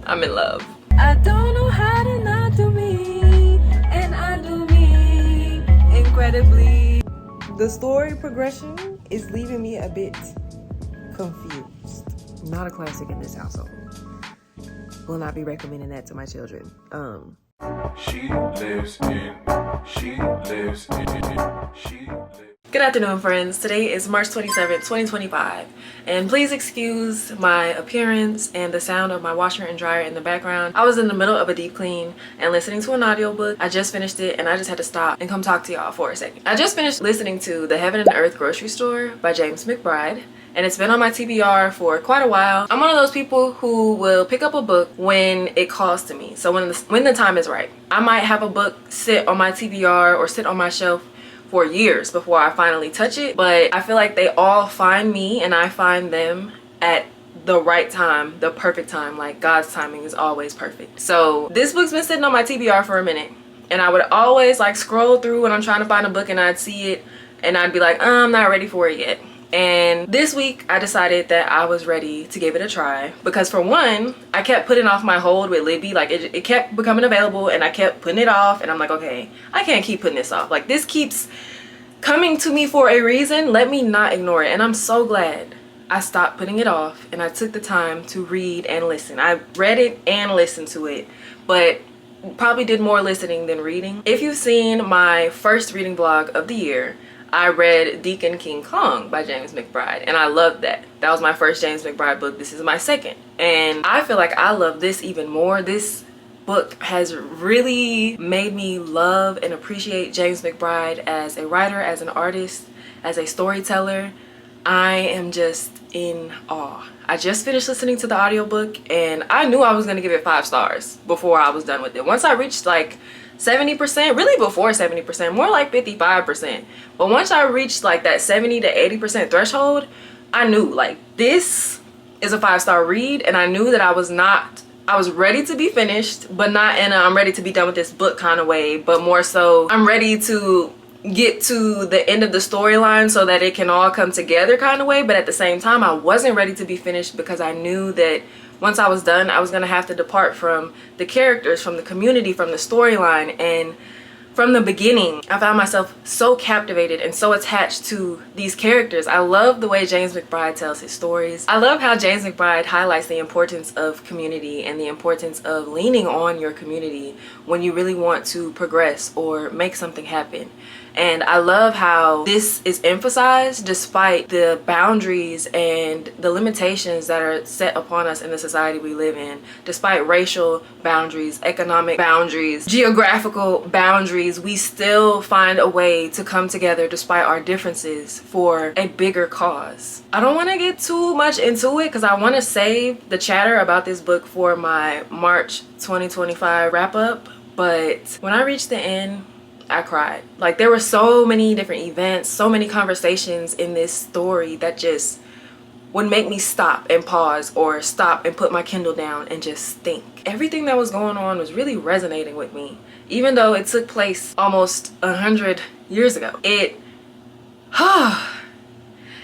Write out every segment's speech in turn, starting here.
I'm in love. I don't know how to not do me, and I do me incredibly. The story progression is leaving me a bit confused. Not a classic in this household. Will not be recommending that to my children. Good afternoon, friends. Today is March 27th, 2025, and please excuse my appearance and the sound of my washer and dryer in the background. I was in the middle of a deep clean and listening to an audiobook. I just finished it and I just had to stop and come talk to y'all for a second. I just finished listening to The Heaven and Earth Grocery Store by James McBride, and it's been on my TBR for quite a while. I'm one of those people who will pick up a book when it calls to me. So when the time is right. I might have a book sit on my TBR or sit on my shelf for years before I finally touch it, but I feel like they all find me and I find them at the right time, the perfect time. Like, God's timing is always perfect. So this book's been sitting on my TBR for a minute, and I would always like scroll through when I'm trying to find a book and I'd see it and I'd be like, I'm not ready for it yet. And this week I decided that I was ready to give it a try, because for one, I kept putting off my hold with Libby. Like it kept becoming available and I kept putting it off, and I'm like, okay, I can't keep putting this off. Like, this keeps coming to me for a reason. Let me not ignore it. And I'm so glad I stopped putting it off and I took the time to read and listen. I read it and listened to it, but probably did more listening than reading. If you've seen my first reading vlog of the year, I read Deacon King Kong by James McBride, and I loved that. That was my first James McBride book. This is my second, and I feel like I love this even more. This book has really made me love and appreciate James McBride as a writer, as an artist, as a storyteller. I am just in awe. I just finished listening to the audiobook and I knew I was going to give it 5 stars before I was done with it. Once I reached like 70%, really before 70%, more like 55%. But once I reached like that 70 to 80% threshold, I knew like this is a 5-star read, and I knew that I was ready to be finished, but not in a I'm ready to be done with this book kind of way, but more so I'm ready to get to the end of the storyline so that it can all come together kind of way. But at the same time, I wasn't ready to be finished, because I knew that once I was done, I was going to have to depart from the characters, from the community, from the storyline. And from the beginning, I found myself so captivated and so attached to these characters. I love the way James McBride tells his stories. I love how James McBride highlights the importance of community and the importance of leaning on your community when you really want to progress or make something happen. And I love how this is emphasized despite the boundaries and the limitations that are set upon us in the society we live in. Despite racial boundaries, economic boundaries, geographical boundaries, we still find a way to come together despite our differences for a bigger cause. I don't want to get too much into it because I want to save the chatter about this book for my March 2025 wrap up. But when I reached the end, I cried. Like, there were so many different events, so many conversations in this story that just would make me stop and pause, or stop and put my Kindle down and just think. Everything that was going on was really resonating with me, even though it took place almost 100 years ago. It's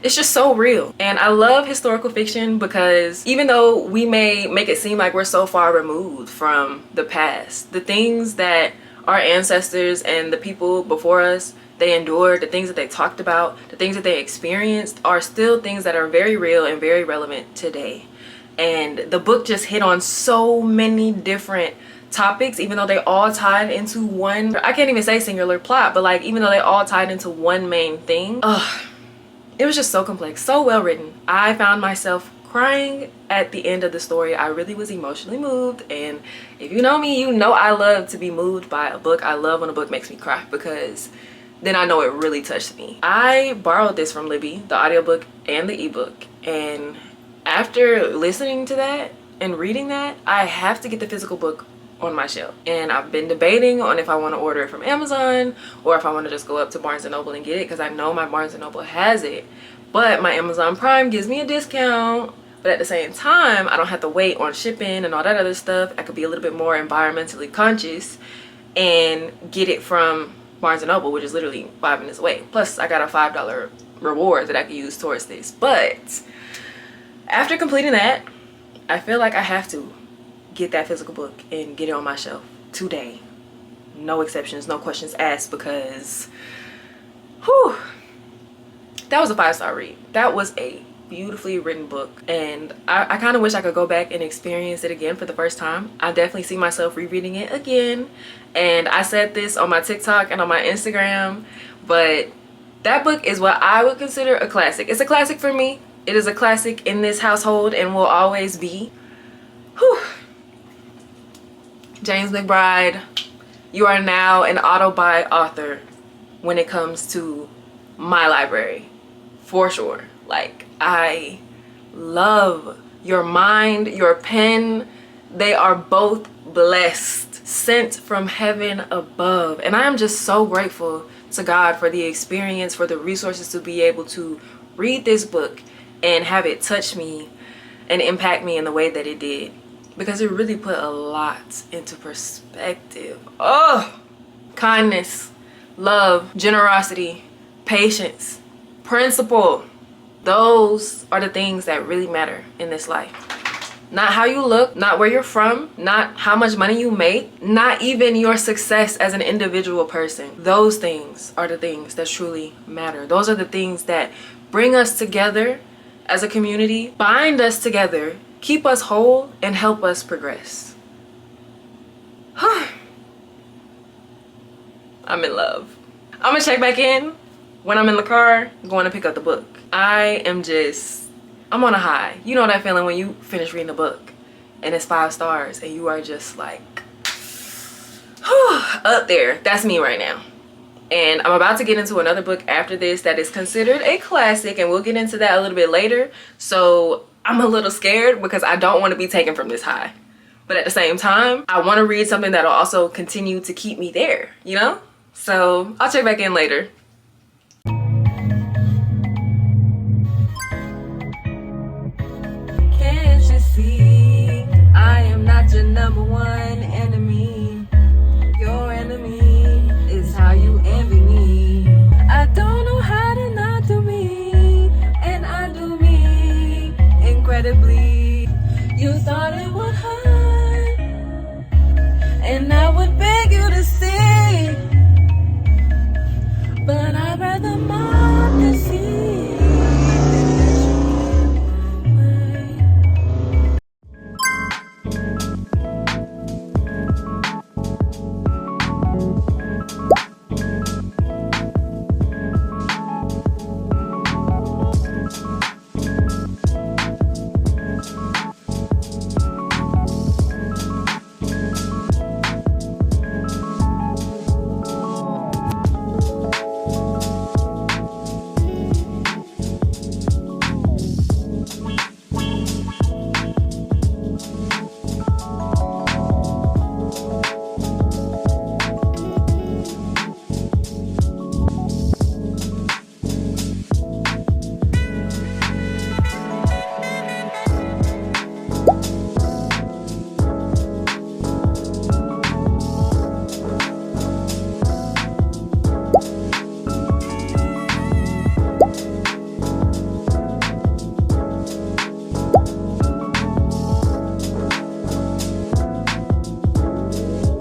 just so real. And I love historical fiction because even though we may make it seem like we're so far removed from the past, the things that our ancestors and the people before us, they endured, the things that they talked about, the things that they experienced are still things that are very real and very relevant today. And the book just hit on so many different topics, even though they all tied into one, I can't even say singular plot, but like even though they all tied into one main thing, it was just so complex, so well written. I found myself crying at the end of the story. I really was emotionally moved, and if you know me, you know I love to be moved by a book. I love when a book makes me cry, because then I know it really touched me. I borrowed this from Libby, the audiobook and the ebook, and after listening to that and reading that, I have to get the physical book on my shelf. And I've been debating on if I want to order it from Amazon or if I want to just go up to Barnes & Noble and get it, because I know my Barnes & Noble has it, but my Amazon Prime gives me a discount. But at the same time, I don't have to wait on shipping and all that other stuff. I could be a little bit more environmentally conscious and get it from Barnes & Noble, which is literally 5 minutes away. Plus, I got a $5 reward that I could use towards this. But after completing that, I feel like I have to get that physical book and get it on my shelf today. No exceptions, no questions asked, because whew, that was a 5-star read. That was a beautifully written book, and I kind of wish I could go back and experience it again for the first time. I definitely see myself rereading it again, and I said this on my TikTok and on my Instagram, but that book is what I would consider a classic. It's a classic for me. It is a classic in this household and will always be. Whew. James McBride, you are now an auto-buy author when it comes to my library, for sure. Like, I love your mind, your pen. They are both blessed, sent from heaven above. And I am just so grateful to God for the experience, for the resources to be able to read this book and have it touch me and impact me in the way that it did, because it really put a lot into perspective. Oh, kindness, love, generosity, patience, principle. Those are the things that really matter in this life. Not how you look, not where you're from, not how much money you make, not even your success as an individual person. Those things are the things that truly matter. Those are the things that bring us together as a community, bind us together, keep us whole, and help us progress. I'm in love. I'm gonna check back in when I'm in the car going to pick up the book. I'm on a high. You know that feeling when you finish reading a book and it's 5 stars and you are just like up there. That's me right now. And I'm about to get into another book after this that is considered a classic, and we'll get into that a little bit later. So I'm a little scared because I don't want to be taken from this high, but at the same time I want to read something that'll also continue to keep me there, you know? So I'll check back in later. Can't you see I am not your number one enemy? Your enemy is how you envy me. I don't know how to not do me, and I do me incredibly. You thought it would hurt, and I would beg you to see, but I'd rather mock than see.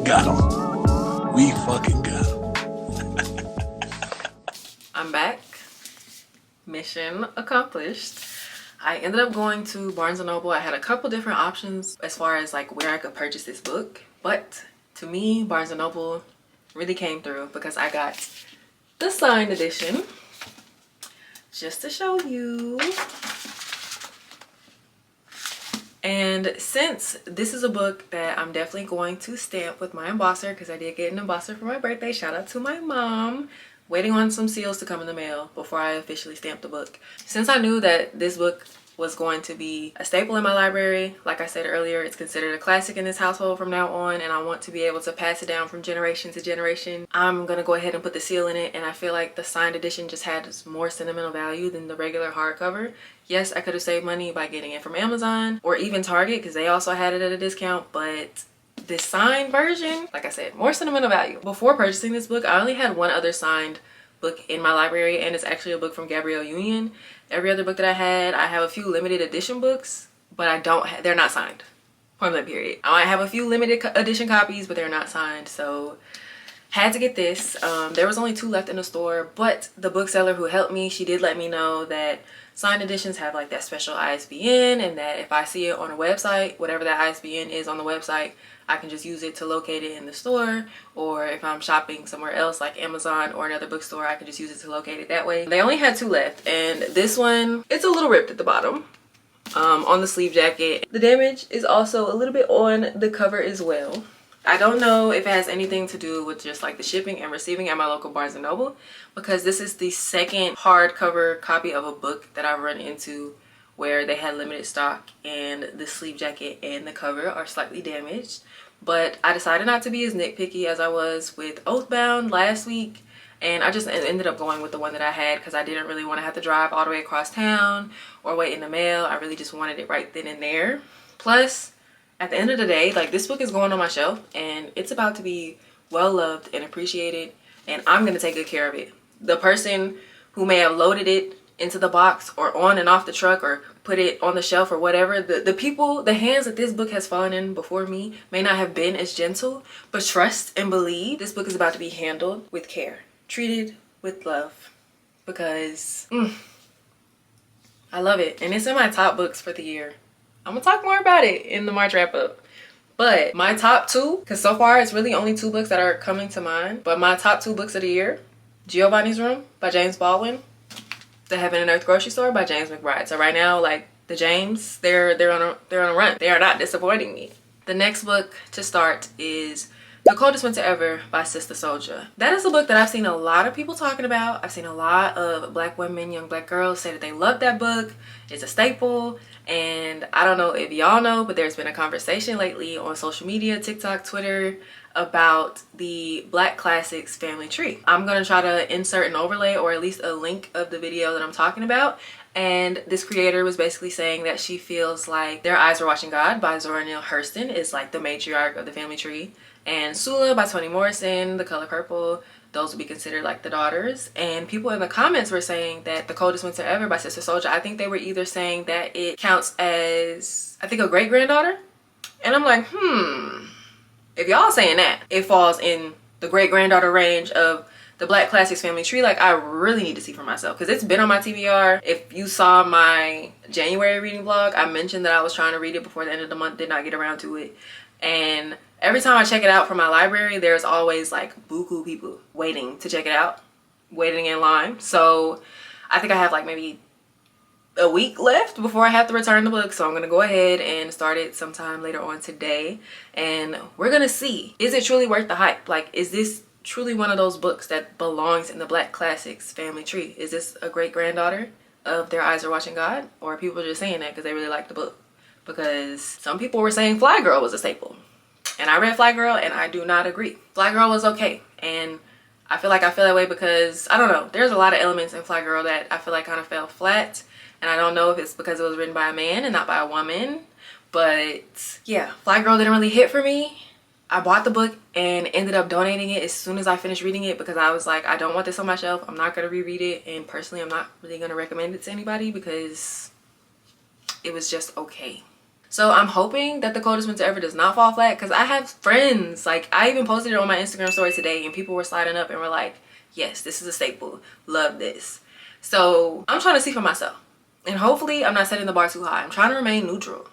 Got him. We fucking got him. I'm back. Mission accomplished. I ended up going to Barnes & Noble. I had a couple different options as far as like where I could purchase this book, but to me Barnes & Noble really came through because I got the signed edition. Just to show you. And since this is a book that I'm definitely going to stamp with my embosser, because I did get an embosser for my birthday, shout out to my mom, waiting on some seals to come in the mail before I officially stamp the book. Since I knew that this book was going to be a staple in my library, like I said earlier, it's considered a classic in this household from now on, and I want to be able to pass it down from generation to generation. I'm gonna go ahead and put the seal in it, and I feel like the signed edition just has more sentimental value than the regular hardcover. Yes, I could have saved money by getting it from Amazon or even Target because they also had it at a discount, but this signed version, like I said, more sentimental value. Before purchasing this book, I only had one other signed book in my library, and it's actually a book from Gabrielle Union. Every other book that I have a few limited edition books, but they're not signed. from that period. I might have a few limited edition copies, but they're not signed, so had to get this. There was only 2 left in the store, but the bookseller who helped me, she did let me know that signed editions have like that special ISBN, and that if I see it on a website, whatever that ISBN is on the website, I can just use it to locate it in the store, or if I'm shopping somewhere else like Amazon or another bookstore, I can just use it to locate it that way. They only had 2 left, and this one, it's a little ripped at the bottom on the sleeve jacket. The damage is also a little bit on the cover as well. I don't know if it has anything to do with just like the shipping and receiving at my local Barnes & Noble, because this is the second hardcover copy of a book that I've run into where they had limited stock and the sleeve jacket and the cover are slightly damaged. But I decided not to be as nitpicky as I was with Oathbound last week, and I just ended up going with the one that I had because I didn't really want to have to drive all the way across town or wait in the mail. I really just wanted it right then and there. Plus, at the end of the day, like, this book is going on my shelf and it's about to be well loved and appreciated, and I'm gonna take good care of it. The person who may have loaded it into the box or on and off the truck or put it on the shelf or whatever, the hands that this book has fallen in before me may not have been as gentle, but trust and believe this book is about to be handled with care, treated with love, because I love it, and it's in my top books for the year. I'm gonna talk more about it in the March wrap up. But my top 2, because so far it's really only 2 books that are coming to mind, but my top 2 books of the year: Giovanni's Room by James Baldwin, The Heaven and Earth Grocery Store by James McBride. So right now, like, the James, they're on a run. They are not disappointing me. The next book to start is The Coldest Winter Ever by Sister Souljah. That is a book that I've seen a lot of people talking about. I've seen a lot of Black women, young Black girls say that they love that book. It's a staple. And I don't know if y'all know, but there's been a conversation lately on social media, TikTok, Twitter, about the Black Classics family tree. I'm gonna try to insert an overlay or at least a link of the video that I'm talking about. And this creator was basically saying that she feels like Their Eyes Were Watching God by Zora Neale Hurston is like the matriarch of the family tree, and Sula by Toni Morrison, The Color Purple, those would be considered like the daughters. And people in the comments were saying that The Coldest Winter Ever by Sister Souljah, I think they were either saying that it counts as, I think, a great-granddaughter. And I'm like, if y'all saying that it falls in the great-granddaughter range of the Black Classics family tree, like, I really need to see for myself, because it's been on my TBR. If you saw my January reading vlog, I mentioned that I was trying to read it before the end of the month, did not get around to it. And every time I check it out from my library, there's always like buku people waiting to check it out, waiting in line. So I think I have like maybe a week left before I have to return the book. So I'm gonna go ahead and start it sometime later on today, and we're gonna see, is it truly worth the hype? Like, is this truly one of those books that belongs in the Black Classics family tree? Is this a great-granddaughter of Their Eyes Are Watching God, or are people just saying that because they really like the book? Because some people were saying Fly Girl was a staple, and I read Fly Girl and I do not agree. Fly Girl was okay, and I feel like I feel that way because, I don't know, there's a lot of elements in Fly Girl that I feel like kind of fell flat, and I don't know if it's because it was written by a man and not by a woman. But yeah, Fly Girl didn't really hit for me. I bought the book and ended up donating it as soon as I finished reading it, because I was like, I don't want this on my shelf. I'm not going to reread it, and personally I'm not really going to recommend it to anybody because it was just okay. So I'm hoping that The Coldest Winter Ever does not fall flat, because I have friends, like, I even posted it on my Instagram story today, and people were sliding up and were like, yes, this is a staple, love this. So I'm trying to see for myself, and hopefully I'm not setting the bar too high. I'm trying to remain neutral,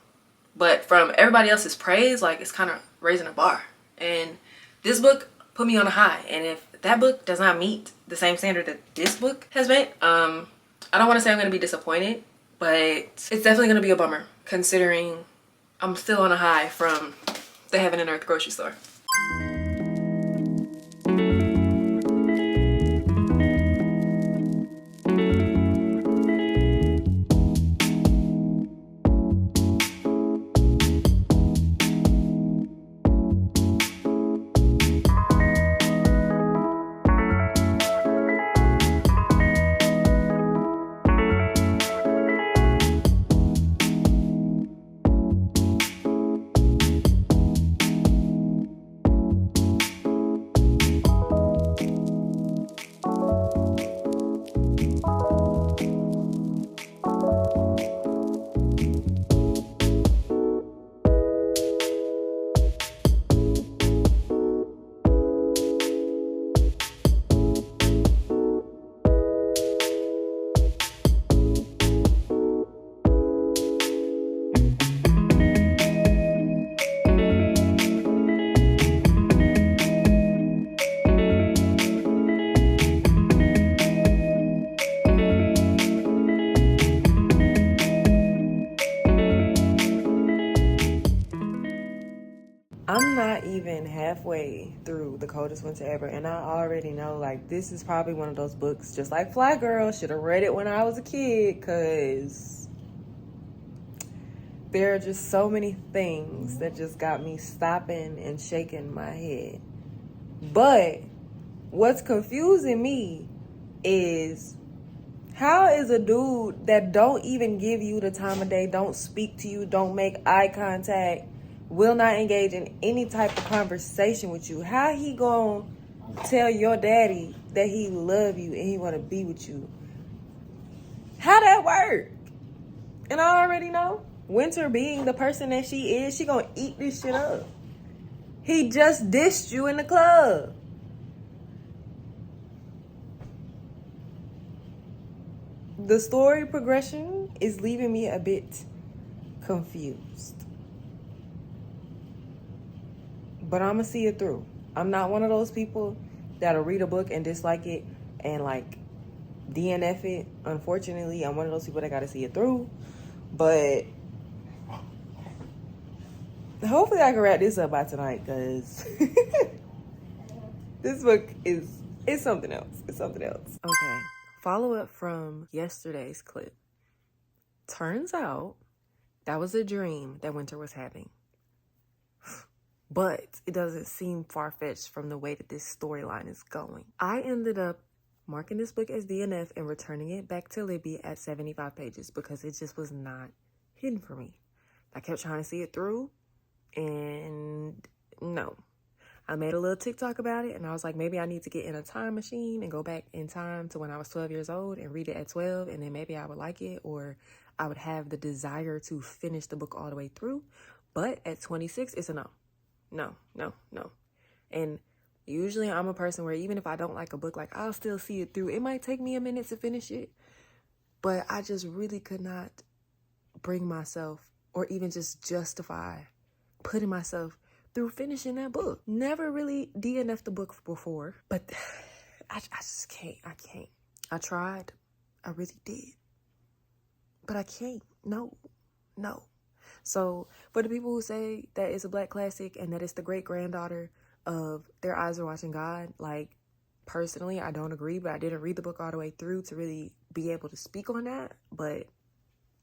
but from everybody else's praise, like, it's kind of raising the bar, and this book put me on a high. And if that book does not meet the same standard that this book has met, I don't want to say I'm going to be disappointed, but it's definitely going to be a bummer, considering I'm still on a high from the Heaven and Earth Grocery Store. I'm not even halfway through The Coldest Winter Ever, and I already know, like, this is probably one of those books, just like Fly Girl, should have read it when I was a kid, because there are just so many things that just got me stopping and shaking my head. But what's confusing me is, how is a dude that don't even give you the time of day, don't speak to you, don't make eye contact, will not engage in any type of conversation with you, how he gonna tell your daddy that he love you and he wanna be with you? How that work? And I already know, Winter being the person that she is, she gonna eat this shit up. He just dissed you in the club. The story progression is leaving me a bit confused. But I'm gonna see it through. I'm not one of those people that'll read a book and dislike it and like DNF it. Unfortunately, I'm one of those people that gotta see it through. But hopefully I can wrap this up by tonight, because this book is something else. It's something else. Okay. Follow up from yesterday's clip. Turns out that was a dream that Winter was having. But it doesn't seem far-fetched from the way that this storyline is going. I ended up marking this book as DNF and returning it back to Libby at 75 pages because it just was not hidden for me. I kept trying to see it through, and no. I made a little TikTok about it, and I was like, maybe I need to get in a time machine and go back in time to when I was 12 years old and read it at 12, and then maybe I would like it, or I would have the desire to finish the book all the way through. But at 26, it's a no. No, no, no. And usually I'm a person where even if I don't like a book, like, I'll still see it through. It might take me a minute to finish it, but I just really could not bring myself or even just justify putting myself through finishing that book. Never really DNF'd the book before, but I just can't. I can't. I tried. I really did. But I can't. No. So for the people who say that it's a Black classic and that it's the great-granddaughter of Their Eyes Are Watching God, like, personally, I don't agree, but I didn't read the book all the way through to really be able to speak on that. But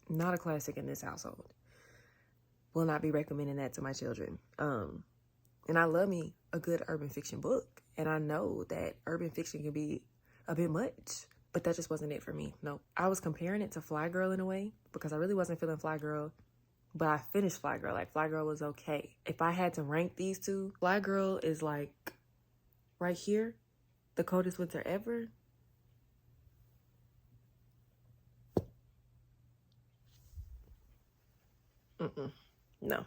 not a classic in this household. Will not be recommending that to my children. And I love me a good urban fiction book. And I know that urban fiction can be a bit much, but that just wasn't it for me. No, I was comparing it to Fly Girl in a way because I really wasn't feeling Fly Girl, but I finished Fly Girl. Like, Fly Girl was okay. If I had to rank these two, Fly Girl is like right here, The Coldest Winter Ever. No.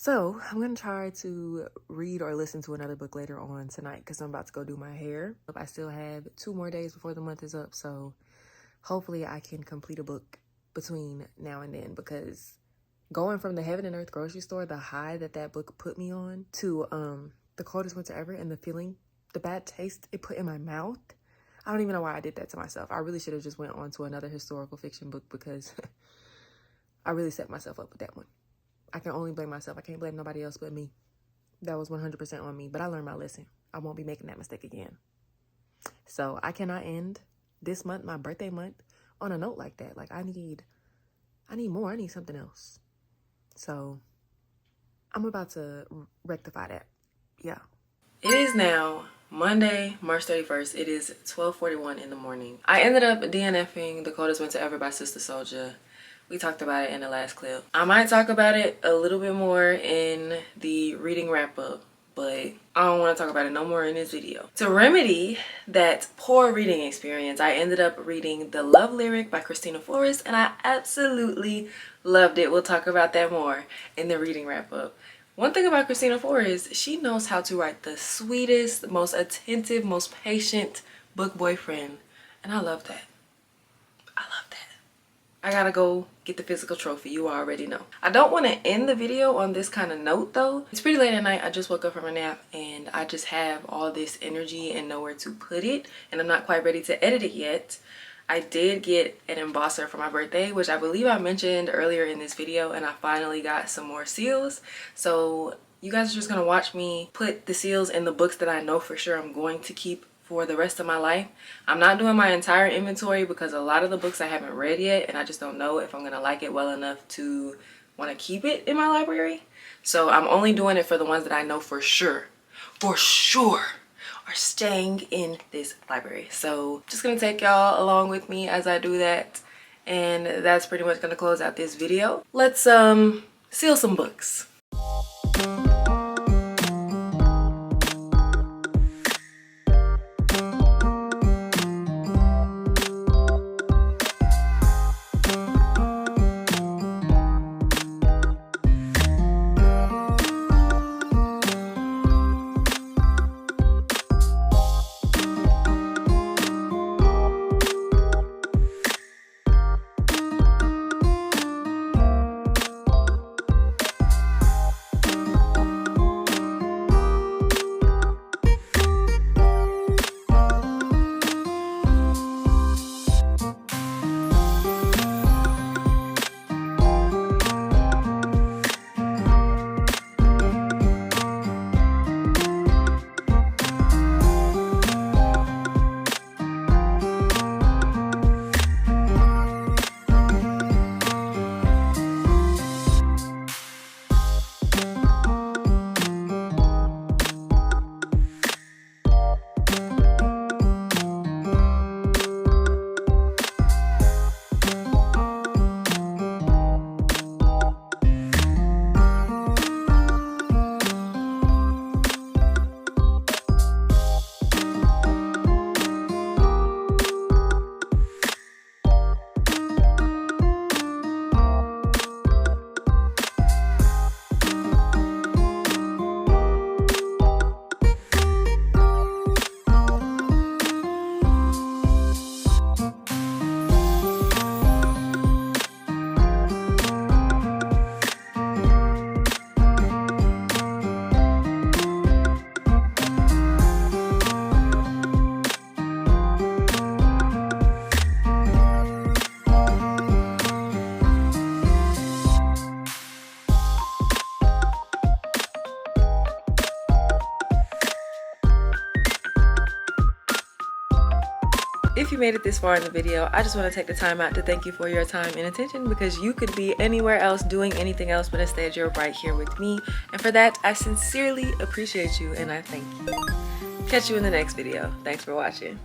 So I'm going to try to read or listen to another book later on tonight because I'm about to go do my hair. I still have 2 more days before the month is up, so hopefully I can complete a book between now and then, because going from the Heaven and Earth grocery store, the high that book put me on, to The Coldest Winter Ever, and the feeling, the bad taste it put in my mouth, I don't even know why I did that to myself. I really should have just went on to another historical fiction book because I really set myself up with that one. I can only blame myself. I can't blame nobody else but me. That was 100% on me, but I learned my lesson. I won't be making that mistake again. So I cannot end this month, my birthday month, on a note like that. Like, I need more. I need something else. So I'm about to rectify that. Yeah. It is now Monday, March 31st. It is 12:41 in the morning. I ended up DNFing The Coldest Winter Ever by Sister Souljah. We talked about it in the last clip. I might talk about it a little bit more in the reading wrap up, but I don't want to talk about it no more in this video. To remedy that poor reading experience, I ended up reading The Love Lyric by Christina Forrest, and I absolutely loved it. We'll talk about that more in the reading wrap up. One thing about Christina Forrest, she knows how to write the sweetest, most attentive, most patient book boyfriend, and I love that. I gotta go get the physical trophy. You already know. I don't want to end the video on this kind of note though. It's pretty late at night. I just woke up from a nap and I just have all this energy and nowhere to put it, and I'm not quite ready to edit it yet. I did get an embosser for my birthday, which I believe I mentioned earlier in this video, and I finally got some more seals. So you guys are just gonna watch me put the seals in the books that I know for sure I'm going to keep for the rest of my life. I'm not doing my entire inventory because a lot of the books I haven't read yet, and I just don't know if I'm gonna like it well enough to want to keep it in my library. So I'm only doing it for the ones that I know for sure are staying in this library. So just gonna take y'all along with me as I do that, and that's pretty much gonna close out this video. Let's seal some books. If you made it this far in the video, I just want to take the time out to thank you for your time and attention, because you could be anywhere else doing anything else, but instead you're right here with me. And for that, I sincerely appreciate you and I thank you. Catch you in the next video. Thanks for watching.